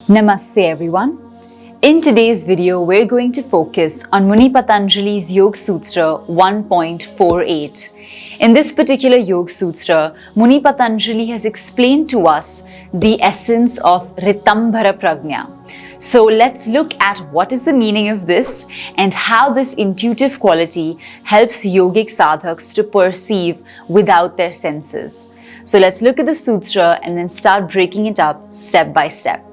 Namaste everyone. In today's video, we're going to focus on Muni Patanjali's Yoga Sutra 1.48. In this particular Yoga Sutra, Muni Patanjali has explained to us the essence of Ritambhara Prajna. So let's look at what is the meaning of this and how this intuitive quality helps yogic sadhaks to perceive without their senses. So let's look at the sutra and then start breaking it up step by step.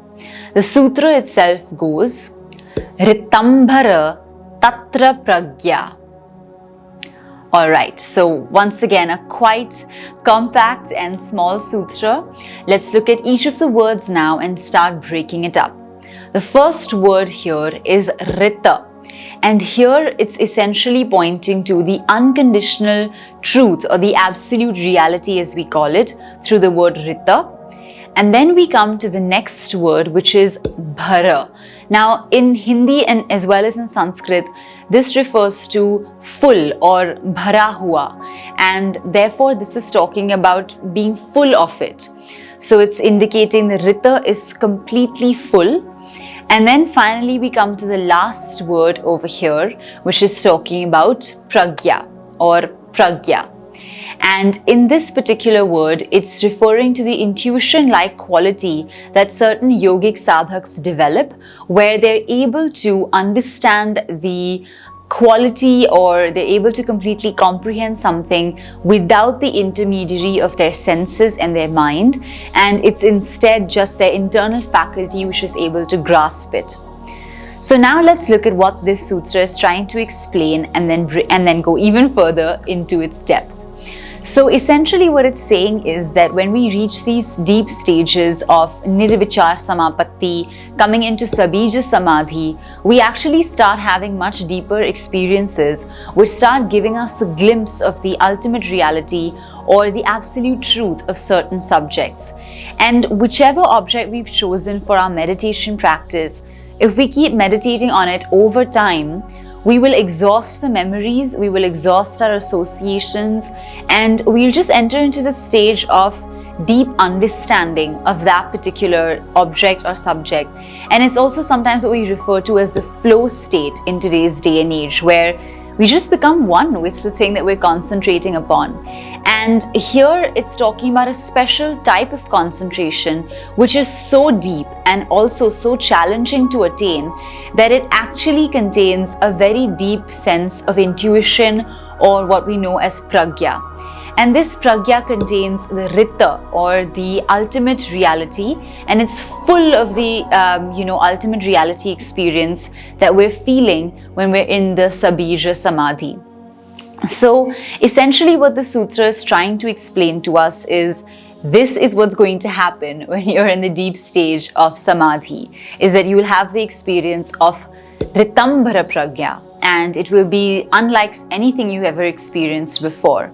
The sutra itself goes, Ritambhara Tatra Pragya. Alright, so once again a quite compact and small sutra. Let's look at each of the words now and start breaking it up. The first word here is Rita. And here it's essentially pointing to the unconditional truth or the absolute reality as we call it through the word Rita. And then we come to the next word, which is bhara. Now in Hindi and as well as in Sanskrit, this refers to full or bhara hua. And therefore this is talking about being full of it. So it's indicating the rita is completely full. And then finally we come to the last word over here, which is talking about pragya or pragya. And in this particular word, it's referring to the intuition-like quality that certain yogic sadhaks develop, where they're able to understand the quality or they're able to completely comprehend something without the intermediary of their senses and their mind. And it's instead just their internal faculty which is able to grasp it. So now let's look at what this sutra is trying to explain and then go even further into its depth. So essentially what it's saying is that when we reach these deep stages of Nirvichar Samapatti, coming into Sabija Samadhi, we actually start having much deeper experiences which start giving us a glimpse of the ultimate reality or the absolute truth of certain subjects. And whichever object we've chosen for our meditation practice, if we keep meditating on it over time, we will exhaust the memories, we will exhaust our associations, and we'll just enter into the stage of deep understanding of that particular object or subject. And it's also sometimes what we refer to as the flow state in today's day and age, where we just become one with the thing that we're concentrating upon. And here it's talking about a special type of concentration which is so deep and also so challenging to attain that it actually contains a very deep sense of intuition or what we know as pragya. And this pragya contains the rita or the ultimate reality, and it's full of the ultimate reality experience that we're feeling when we're in the Sabija Samadhi. So essentially what the sutra is trying to explain to us is this is what's going to happen when you're in the deep stage of Samadhi, is that you will have the experience of Ritambhara Pragya. And it will be unlike anything you've ever experienced before.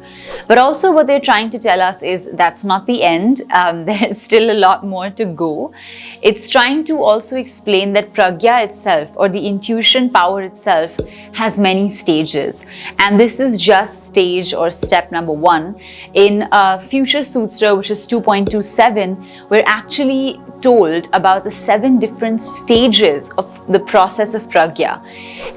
But also what they're trying to tell us is that's not the end. There's still a lot more to go. It's trying to also explain that pragya itself or the intuition power itself has many stages. And this is just stage or step number 1. In a future sutra, which is 2.27, we're actually told about the 7 different stages of the process of pragya.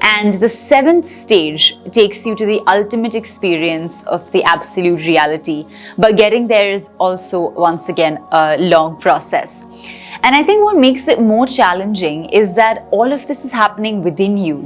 And the 7th stage takes you to the ultimate experience of the absolute reality. But getting there is also, once again, a long process. And I think what makes it more challenging is that all of this is happening within you,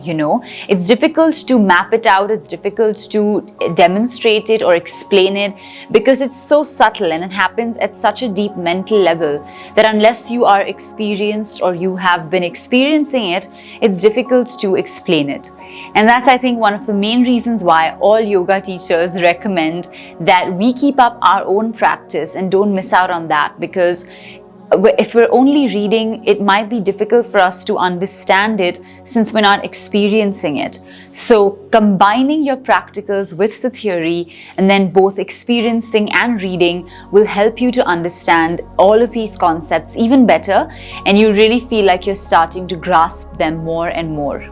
It's difficult to map it out, it's difficult to demonstrate it or explain it because it's so subtle and it happens at such a deep mental level that unless you are experienced or you have been experiencing it, it's difficult to explain it. And that's, I think, one of the main reasons why all yoga teachers recommend that we keep up our own practice and don't miss out on that, because if we're only reading, it might be difficult for us to understand it since we're not experiencing it. So combining your practicals with the theory and then both experiencing and reading will help you to understand all of these concepts even better, and you really feel like you're starting to grasp them more and more.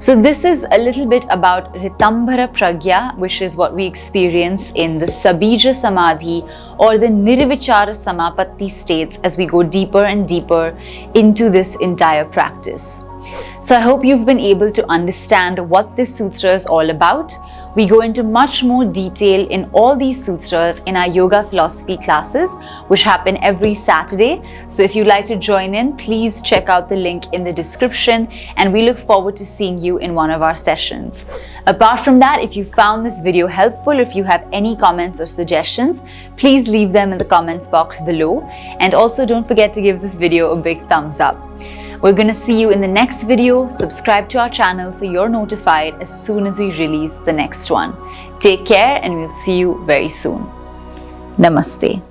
So this is a little bit about Ritambhara Pragya, which is what we experience in the Sabija Samadhi or the Nirvichara Samapatti states as we go deeper and deeper into this entire practice. So I hope you've been able to understand what this sutra is all about. We go into much more detail in all these sutras in our yoga philosophy classes, which happen every Saturday. So if you'd like to join in, please check out the link in the description, and we look forward to seeing you in one of our sessions. Apart from that, if you found this video helpful, if you have any comments or suggestions, please leave them in the comments box below. And also don't forget to give this video a big thumbs up. We're going to see you in the next video. Subscribe to our channel so you're notified as soon as we release the next one. Take care, and we'll see you very soon. Namaste.